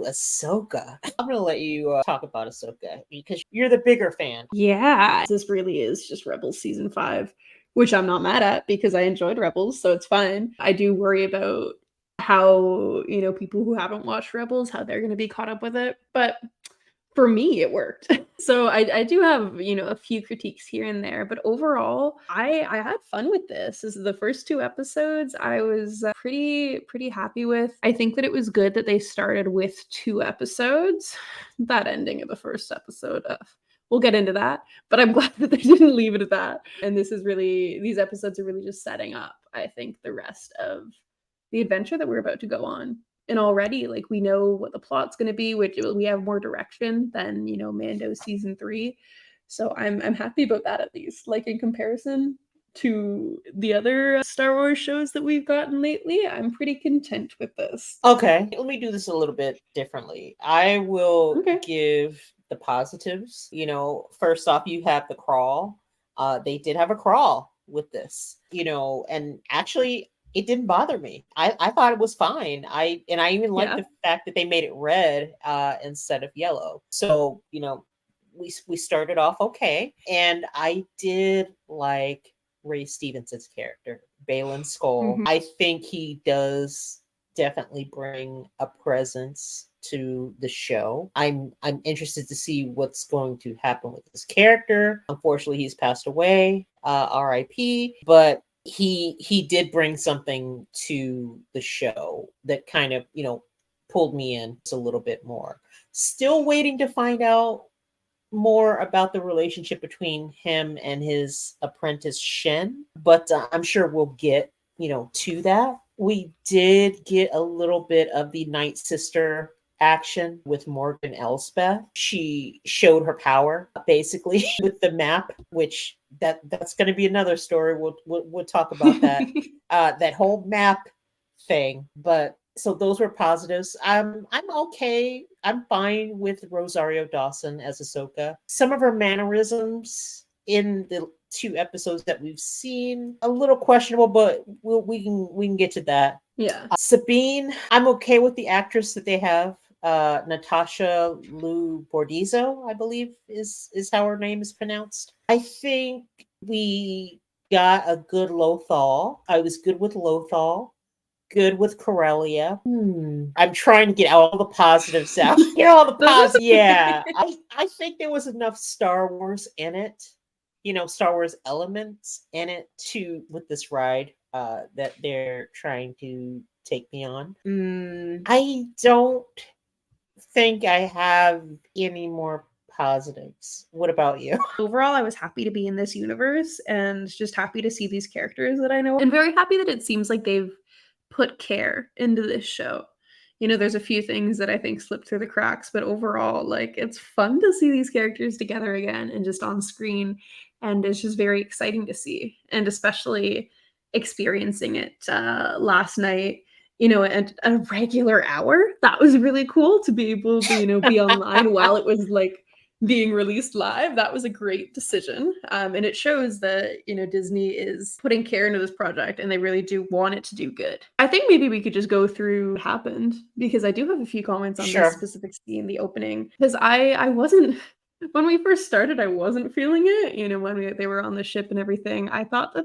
Ahsoka. I'm gonna let you talk about Ahsoka because you're the bigger fan. Yeah, this really is just Rebels season 5, which I'm not mad at because I enjoyed Rebels, so it's fine. I do worry about how, people who haven't watched Rebels, how they're going to be caught up with it, but for me it worked. So I do have, a few critiques here and there, but overall I had fun with this. This is the first 2 episodes I was pretty happy with. I think that it was good that they started with 2 episodes. That ending of the first episode, we'll get into that, but I'm glad that they didn't leave it at that. And these episodes are really just setting up, I think, the rest of the adventure that we're about to go on. And already, like, we know what the plot's going to be, which we have more direction than, Mando season 3. So I'm happy about that, at least. Like, in comparison to the other Star Wars shows that we've gotten lately, I'm pretty content with this. Okay, let me do this a little bit differently. I will give the positives. First off, you have the crawl. They did have a crawl with this, and actually it didn't bother me. I thought it was fine. I even liked the fact that they made it red instead of yellow. So, we started off okay. And I did like Ray Stevenson's character, Balin Skull. Mhm. I think he does definitely bring a presence to the show. I'm interested to see what's going to happen with this character. Unfortunately, he's passed away, RIP, but he did bring something to the show that kind of, pulled me in just a little bit more. Still waiting to find out more about the relationship between him and his apprentice Shen, but I'm sure we'll get, to that. We did get a little bit of the Night Sister action with Morgan Elspeth. She showed her power basically with the map, which that's going to be another story. We'll talk about that. That whole map thing, but so those were positives. I'm okay. I'm fine with Rosario Dawson as Ahsoka. Some of her mannerisms in the 2 episodes that we've seen a little questionable, but we can get to that. Yeah. Sabine, I'm okay with the actress that they have. Natasha Lou Bordizzo, I believe is how her name is pronounced. I think we got a good Lothal. I was good with Lothal. Good with Corellia. I'm trying to get all the positives out. Get all the positives. Yeah. I think there was enough Star Wars in it, Star Wars elements in it with this ride that they're trying to take me on. I don't think I have any more positives. What about you? Overall, I was happy to be in this universe and just happy to see these characters that I know, and very happy that it seems like they've put care into this show. There's a few things that I think slipped through the cracks, but overall, like, it's fun to see these characters together again and just on screen, and it's just very exciting to see, and especially experiencing it last night, at a regular hour. That was really cool to be able to, be online while it was like being released live. That was a great decision. And it shows that, Disney is putting care into this project and they really do want it to do good. I think maybe we could just go through what happened, because I do have a few comments on this specific scene, the opening, because I wasn't, when we first started, I wasn't feeling it, when they were on the ship and everything. I thought that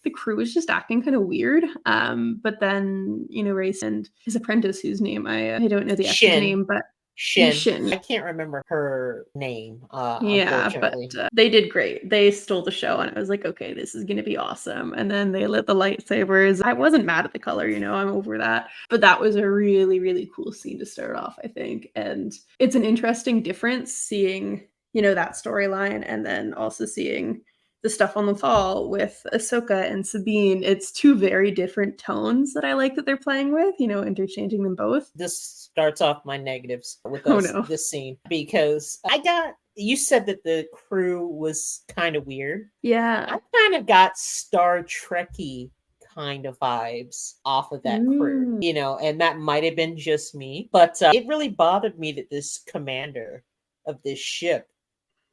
the crew was just acting kind of weird. But then, Race and his apprentice, whose name I don't know the actor's name, but Shin. I can't remember her name, yeah, but unfortunately. they did great. They stole the show, and I was like, okay, this is gonna be awesome. And then they lit the lightsabers. I wasn't mad at the color, I'm over that. But that was a really, really cool scene to start off, I think. And it's an interesting difference seeing, that storyline and then also seeing the stuff on the fall with Ahsoka and Sabine. It's 2 very different tones that I like that they're playing with, interchanging them both. This starts off my negatives with us, this scene, because you said that the crew was kind of weird. Yeah. I kind of got Star Trek-y kind of vibes off of that crew, and that might have been just me, but it really bothered me that this commander of this ship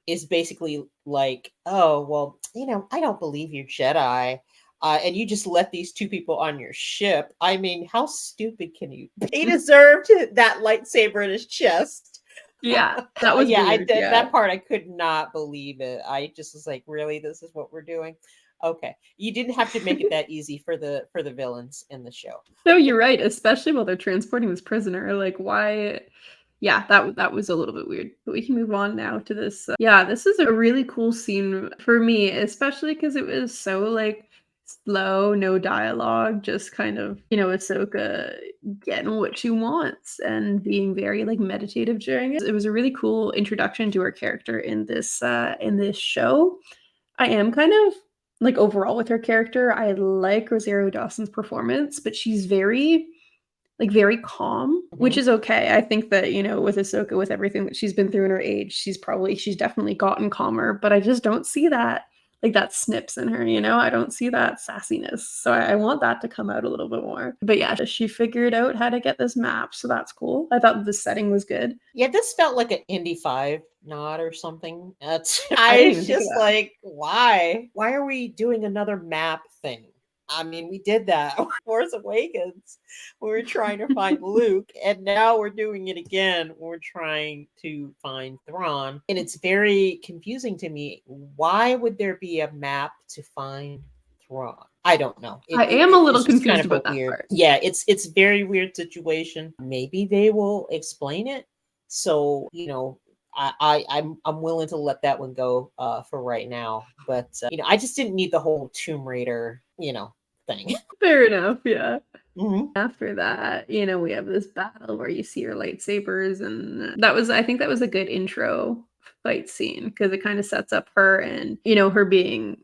is basically like, oh, well, I don't believe you're Jedi. and you just let these two people on your ship. I mean, how stupid can you be? He deserved that lightsaber in his chest. Yeah, that was Yeah, weird. Yeah. that part I could not believe it. I just was like, really, this is what we're doing? Okay, you didn't have to make it that easy for the villains in the show. No, you're right, especially while they're transporting this prisoner. Like, why? Yeah, that was a little bit weird. But we can move on now to this. Yeah, this is a really cool scene for me, especially because it was so like slow, no dialogue, just kind of, Ahsoka getting what she wants and being very like meditative during it. It was a really cool introduction to her character in this show. I am kind of like overall with her character, I like Rosario Dawson's performance, but she's very calm, which Mhm. is okay. I think that, with Ahsoka, with everything that she's been through in her age, she's definitely gotten calmer, but I just don't see that snips in her, I don't see that sassiness. So I want that to come out a little bit more. But yeah, she figured out how to get this map, so that's cool. I thought the setting was good. Yeah, this felt like an Indy 5 nod or something. That's I didn't I was even think of just that. like, why? Why are we doing another map thing? I mean, we did that with Force Awakens. We were trying to find Luke, and now we're doing it again. We're trying to find Thrawn. And it's very confusing to me. Why would there be a map to find Thrawn? I don't know. I am a little It's just kind confused of a about that weird, part. yeah, it's very weird situation. Maybe they will explain it. So, I'm willing to let that one go for right now. But I just didn't need the whole Tomb Raider, thing. Fair enough, yeah. Mhm. After that, we have this battle where you see her lightsabers, and I think that was a good intro fight scene because it kind of sets up her and, her being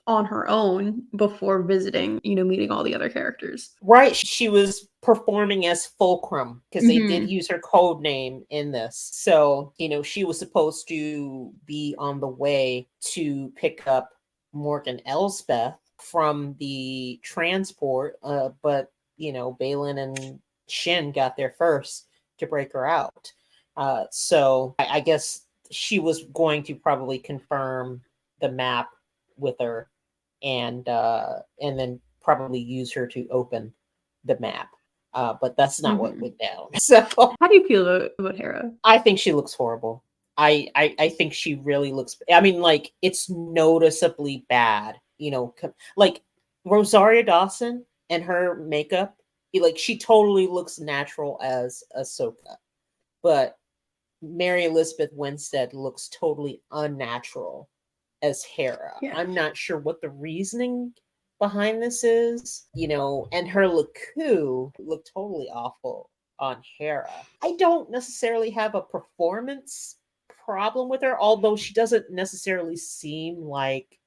on her own before visiting, meeting all the other characters. Right. She was performing as Fulcrum because they did Mhm. use her code name in this. So, she was supposed to be on the way to pick up Morgan Elsbeth from the transport, but, Balin and Shin got there first to break her out. So I guess she was going to probably confirm the map with her and then probably use her to open the map. But that's not what Mhm. went down. So How do you feel about Hera? I think she looks horrible. I think she really looks. I mean, like it's noticeably bad. Like Rosario Dawson and her makeup. Like she totally looks natural as Ahsoka, but Mary Elizabeth Winstead looks totally unnatural as Hera. Yeah. I'm not sure what the reasoning behind this is, and her Laku looked totally awful on Hera. I don't necessarily have a performance problem with her, although she doesn't necessarily seem like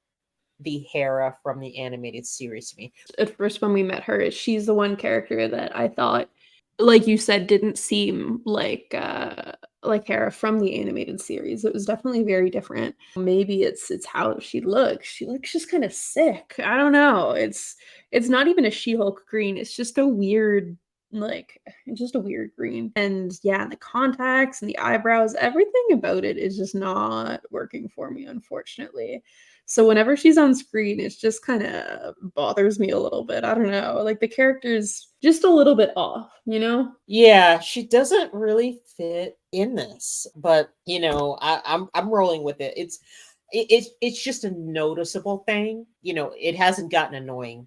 the Hera from the animated series to me. At first when we met her, she's the one character that I thought, like you said, didn't seem like Hera from the animated series. It was definitely very different. Maybe it's how she looks. She looks just kind of sick. I don't know. It's not even a She-Hulk green. It's just a weird like it's just a weird green. And yeah, the contacts and the eyebrows, everything about it is just not working for me, unfortunately. So whenever she's on screen, it just kind of bothers me a little bit. I don't know. Like the character's just a little bit off, you know? Yeah, she doesn't really fit in this, but I'm rolling with it. It's just a noticeable thing. It hasn't gotten annoying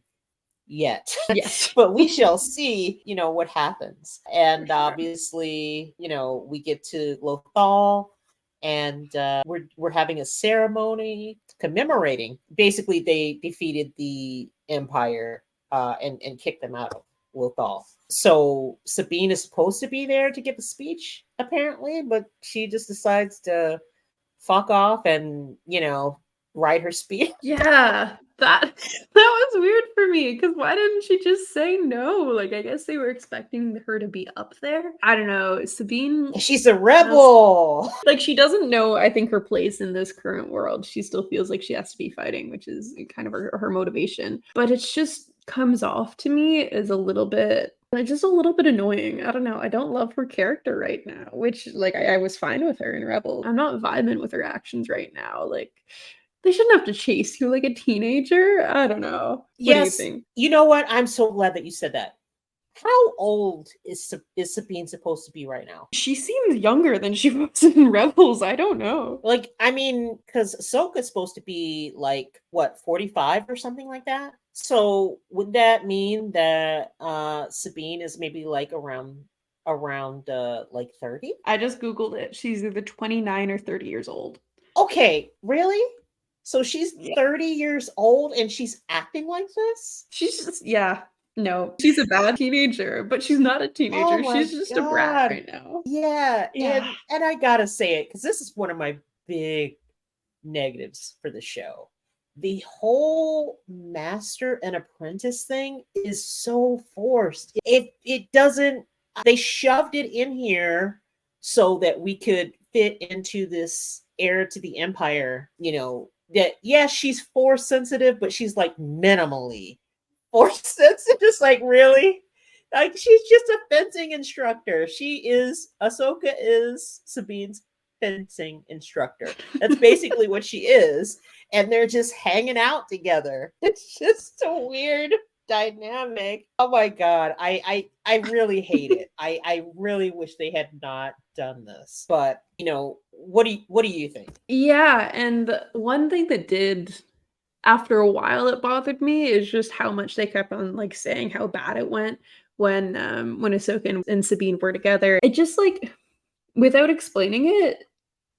yet. Yes. But we shall see, what happens. For And sure. obviously, we get to Lothal and we're having a ceremony commemorating. Basically, they defeated the Empire and kicked them out of Lothal. So Sabine is supposed to be there to give a speech, apparently, but she just decides to fuck off and, write her speech. Yeah, that was weird for me because why didn't she just say no? Like, I guess they were expecting her to be up there. I don't know. Sabine She's a has rebel. like she doesn't know, I think, her place in this current world. She still feels like she has to be fighting, which is kind of her motivation. But it just comes off to me as a little bit just a little bit annoying. I don't know. I don't love her character right now, which like I was fine with her in Rebels. I'm not vibing with her actions right now. Like They shouldn't have to chase you like a teenager. I don't know. What do you Yes, think? you know what? I'm so glad that you said that. How old is Sabine supposed to be right now? She seems younger than she was in Rebels. I don't know. Like, I mean, because Ahsoka's supposed to be like what, 45 or something like that. So would that mean that Sabine is maybe like around like 30? I just Googled it. She's either 29 or 30 years old. Okay, really? So she's Yeah. 30 years old and she's acting like this? She's just, yeah. No, she's a bad teenager, but she's not a Oh teenager. my She's just a brat god. right now. Yeah, Yeah. and I gotta say it because this is one of my big negatives for the show. The whole master and apprentice thing is so forced. It doesn't, they shoved it in here so that we could fit into this heir to the empire, that yes, she's force sensitive, but she's like minimally force sensitive. Just like, really? Like, she's just a fencing instructor. Ahsoka is Sabine's fencing instructor. That's basically what she is. And they're just hanging out together. It's just a weird dynamic. Oh my god. I really hate it. I really wish they had not done this. But what do you think? Yeah, and one thing that did after a while it bothered me is just how much they kept on like saying how bad it went when Ahsoka and Sabine were together. It just like without explaining it,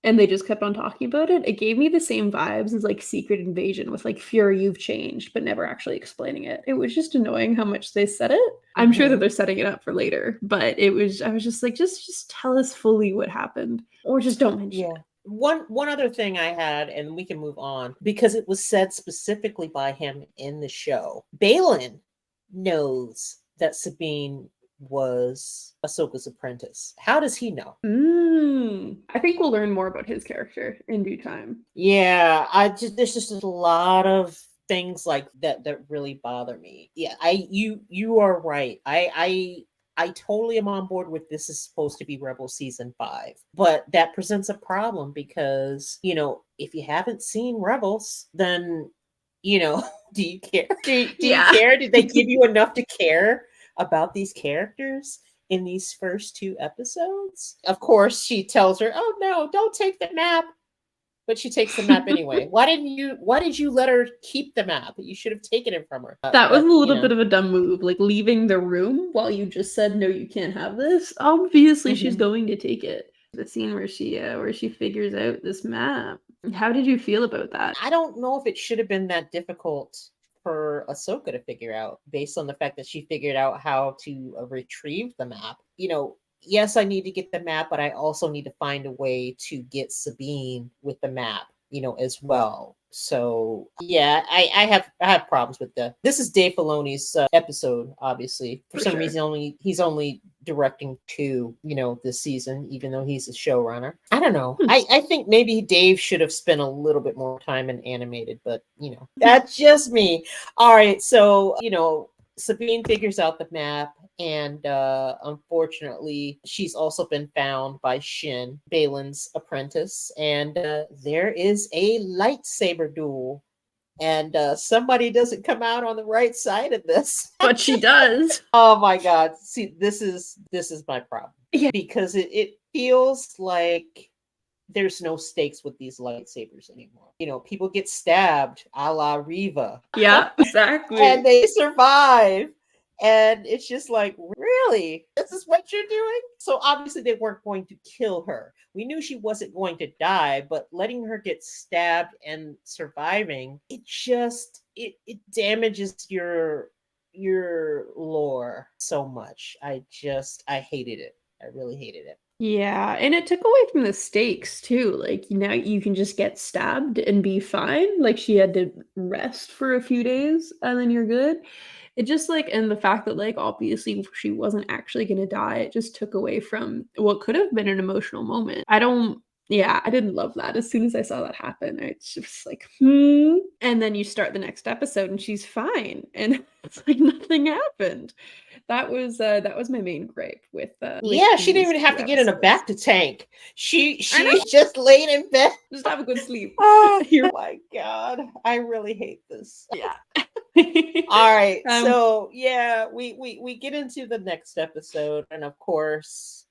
and they just kept on talking about it, it gave me the same vibes as like Secret Invasion with like Fury, you've changed, but never actually explaining it. It was just annoying how much they said it. I'm sure that they're setting it up for later, but I was just like, just tell us fully what happened, or just don't mention Yeah. it. One other thing I had, and we can move on because it was said specifically by him in the show. Balin knows that Sabine was Ahsoka's apprentice. How does he know? I think we'll learn more about his character in due time. Yeah, there's just a lot of things like that really bother me. Yeah, you are right. I totally am on board with this is supposed to be Rebel season 5. But that presents a problem because, if you haven't seen Rebels, then, do you care? Do you Yeah. care? Did they give you enough to care about these characters in these first 2 episodes? Of course, she tells her, "Oh no, don't take the map." But she takes the map anyway. Why did you let her keep the map? You should have taken it from her. That was a But little bit of a dumb move, like leaving the room while you just said no, you can't have this. Obviously, she's mhm. going to take it. The scene where she figures out this map. How did you feel about that? I don't know if it should have been that difficult for Ahsoka to figure out, based on the fact that she figured out how to retrieve the map. Yes, I need to get the map, but I also need to find a way to get Sabine with the map, as well. So yeah, I have problems with that. This is Dave Filoni's episode. Obviously, for some sure. reason, he's only directing 2, this season, even though he's a showrunner. I don't know. I think maybe Dave should have spent a little bit more time in animated, but that's just me. All right, so Sabine figures out the map, and unfortunately, she's also been found by Shin, Balin's apprentice, and there is a lightsaber duel. And somebody doesn't come out on the right side of this. But she does. Oh my god. See, this is my problem. Yeah. Because it feels like there's no stakes with these lightsabers anymore. People get stabbed a la Riva. Yeah, exactly. And they survive. And it's just like, really? This is what you're doing? So obviously they weren't going to kill her. We knew she wasn't going to die, but letting her get stabbed and surviving, it damages your lore so much. I hated it. I really hated it. Yeah, and it took away from the stakes too. Like now you can just get stabbed and be fine. Like she had to rest for a few days and then you're good. It just like, and the fact that like obviously she wasn't actually going to die, it just took away from what could have been an emotional moment. Yeah, I didn't love that. As soon as I saw that happen, it's just like, hmm. And then you start the next episode and she's fine. And it's like nothing happened. That was my main gripe with Yeah, she didn't these even have two to get in a episodes. back to tank. She I know. she just laid in bed. Just have a good sleep. Oh You're my god. I really hate this. yeah. All right. um So yeah, we get into the next episode, and of course,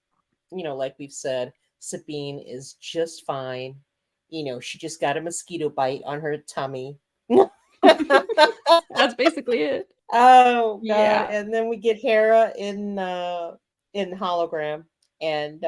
like we've said, Sabine is just fine. She just got a mosquito bite on her tummy. that's basically it. Oh god. Yeah. And then we get Hera in hologram, and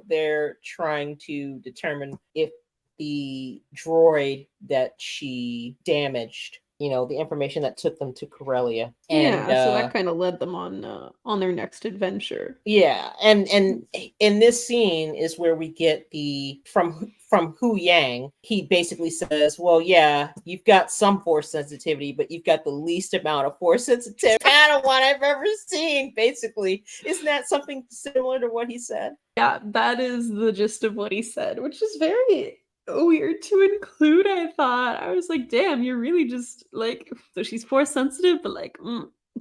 they're trying to determine if the droid that she damaged, the information that took them to Corellia. And Yeah, so that kind of led them on their next adventure. yeah, and in this scene is where we get the from Hu Yang. He basically says, "Well, yeah, you've got some force sensitivity, but you've got the least amount of force sensitivity out of what I've ever seen." Basically, isn't that something similar to what he said? Yeah, that is the gist of what he said, which is very weird to include, I thought. I was like, damn, you're really just like, so she's force sensitive, but like,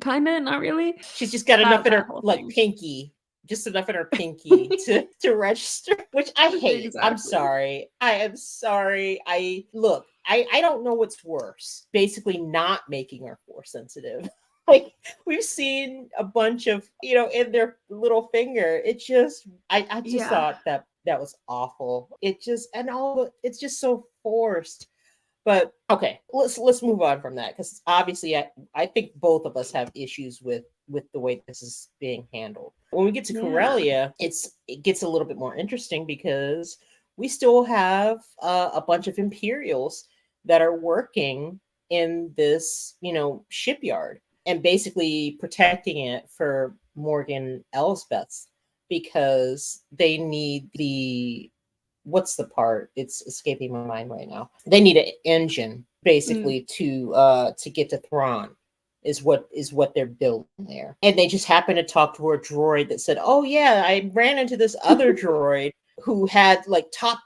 kind of, not really. She's just got enough in That her whole like thing. pinky, just enough in her pinky to register, which I hate. I'm Exactly. sorry. I am sorry. I don't know what's worse. Basically not making her force sensitive. Like we've seen a bunch of, in their little finger. It just I just Yeah. thought that was awful. It just and all it's just so forced. But okay, let's move on from that, because obviously I think both of us have issues with the way this is being handled. When we get to Yeah. Corellia, it gets a little bit more interesting because we still have a bunch of Imperials that are working in this shipyard and basically protecting it for Morgan Elsbeth, because they need the what's the part? It's escaping my mind right now. They need an engine Mm. basically to get to Thrawn is what they're building there. And they just happen to talk to a droid that said, "Oh yeah, I ran into this other droid who had like top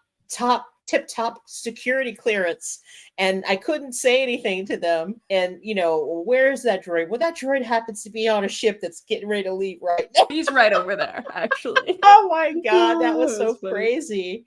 tip top security clearance, and I couldn't say anything to them. And where's that droid? Well, that droid happens to be on a ship that's getting ready to leave right now." He's right over there, actually. Oh my god, that was Oh, that so was funny. crazy.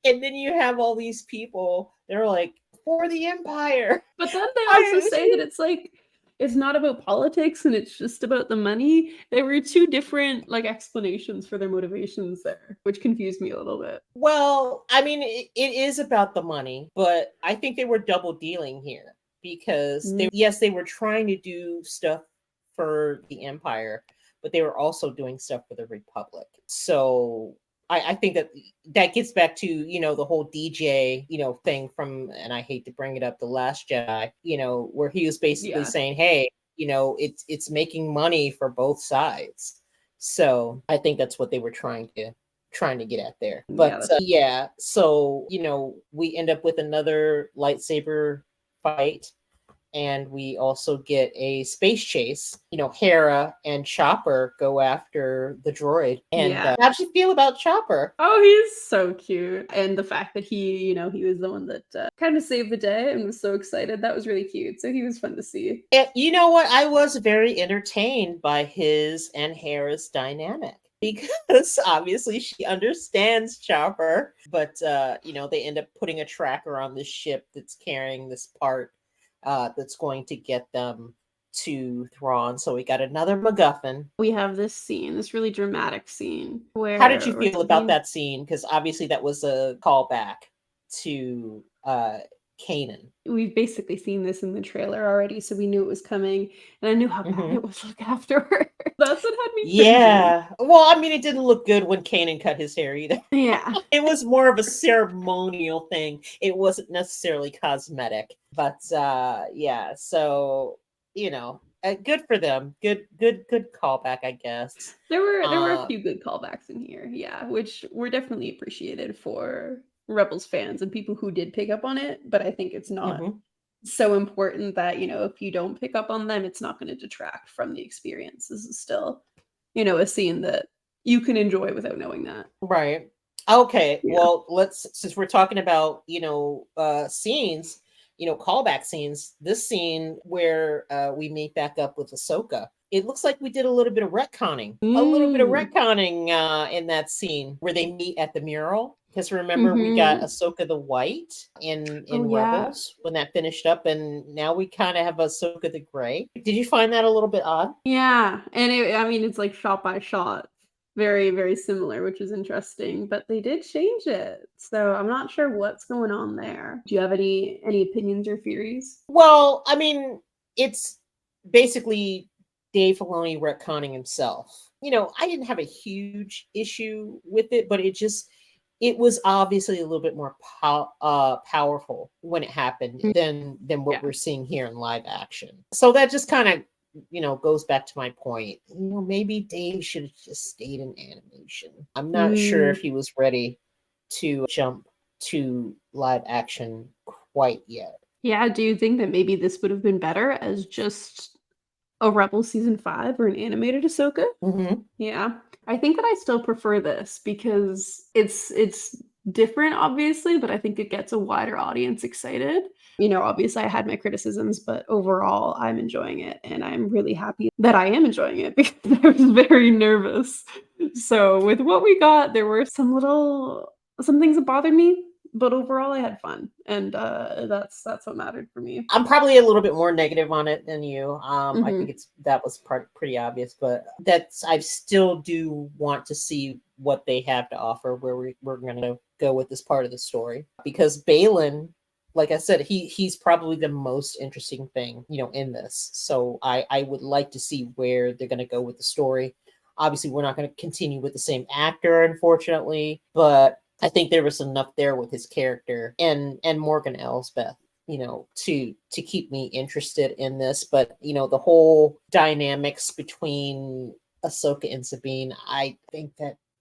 And then you have all these people, they're like, "For the Empire." But then they I also was say that it's like it's not about politics and it's just about the money. There were two different like explanations for their motivations there, which confused me a little bit. Well, I mean, it is about the money, but I think they were double dealing here, because Mm. they were trying to do stuff for the Empire, but they were also doing stuff for the Republic. So I think that gets back to the whole DJ thing from, and I hate to bring it up, The Last Jedi, where he was basically Yeah. saying, hey, it's making money for both sides. So I think that's what they were trying to get at there. Yeah, But that's yeah, so we end up with another lightsaber fight, and we also get a space chase. Hera and Chopper go after the droid. And yeah. how'd you feel about Chopper? Oh, he's so cute. And the fact that he was the one that kind of saved the day and was so excited, that was really cute. So he was fun to see. And you know what? I was very entertained by his and Hera's dynamic, because obviously she understands Chopper, but they end up putting a tracker on this ship that's carrying this part that's going to get them to Thrawn. So we got another MacGuffin. We have this scene, this really dramatic scene How did you where feel about Sabine. that scene? Because obviously that was a callback to Kanan. We've basically seen this in the trailer already, so we knew it was coming, and I knew how bad Mhm. it was to look after her. That's what had me cringing. Yeah. Well, I mean, it didn't look good when Kanan cut his hair either. Yeah. It was more of a ceremonial thing. It wasn't necessarily cosmetic. But yeah, so good for them. Good callback, I guess. There were a few good callbacks in here, yeah, which were definitely appreciated for Rebels fans and people who did pick up on it, but I think it's not Mhm. so important that, if you don't pick up on them, it's not gonna detract from the experience. This is still, a scene that you can enjoy without knowing that. Right. Okay, Yeah. well, since we're talking about, scenes, callback scenes, this scene where we meet back up with Ahsoka, it looks like we did a little bit of retconning. A little bit of Mm. retconning in that scene where they meet at the mural. Because remember, we got Mhm. Ahsoka the White Oh, in yeah. Rebels when that finished up, and now we kind of have Ahsoka the Gray. Did you find that a little bit odd? Yeah, and I mean, it's like shot by shot. Very, very similar, which is interesting, but they did change it. So I'm not sure what's going on there. Do you have any opinions or theories? Well, I mean, it's basically Dave Filoni retconning himself. I didn't have a huge issue with it, but it was obviously a little bit more powerful when it happened Mm, than what yeah. we're seeing here in live action. So that just kind of goes back to my point. Maybe Dave should have just stayed in animation. I'm not sure Mm, if he was ready to jump to live action quite yet. yeah, do you think that maybe this would have been better as just a Rebel season 5 or an animated Ahsoka? Hmm. Yeah. I think that I still prefer this because it's different obviously, but I think it gets a wider audience excited. Obviously I had my criticisms, but overall I'm enjoying it and I'm really happy that I am enjoying it because I was very nervous. So with what we got, there were some things that bothered me, but overall I had fun and that's what mattered for me. I'm probably a little bit more negative on it than you. I think Mhm. that was pretty obvious, but that's I still do want to see what they have to offer. Where we're going to go with this part of the story because Balin, like I said, he's probably the most interesting thing in this. So I would like to see where they're going to go with the story. Obviously, we're not going to continue with the same actor, unfortunately, but I think there was enough there with his character and Morgan Elsbeth to keep me interested in this. But the whole dynamics between Ahsoka and Sabine, I think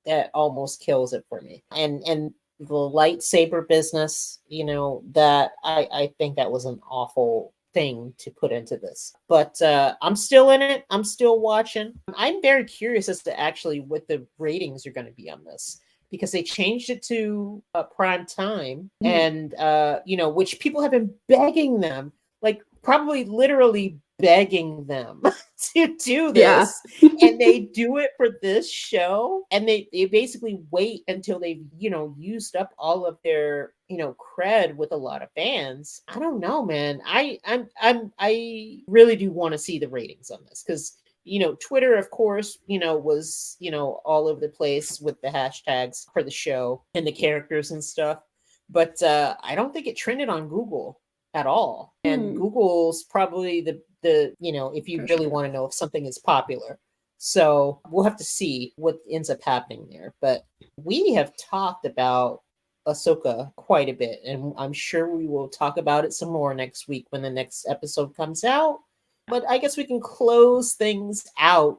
that almost kills it for me. And the lightsaber business, that I think that was an awful thing to put into this. But I'm still in it. I'm still watching. I'm very curious as to actually what the ratings are going to be on this because they changed it to prime time, Mhm. and which people have been begging them, like probably literally begging them to do Yeah. this, and they do it for this show, and they basically wait until they've used up all of their cred with a lot of fans. I don't know, man. I really do want to see the ratings on this because Twitter, of course, was, all over the place with the hashtags for the show and the characters and stuff. But I don't think it trended on Google at all. And Hmm. Google's probably the if you really Interesting. want to know if something is popular. So we'll have to see what ends up happening there. But we have talked about Ahsoka quite a bit, and I'm sure we will talk about it some more next week when the next episode comes out. But I guess we can close things out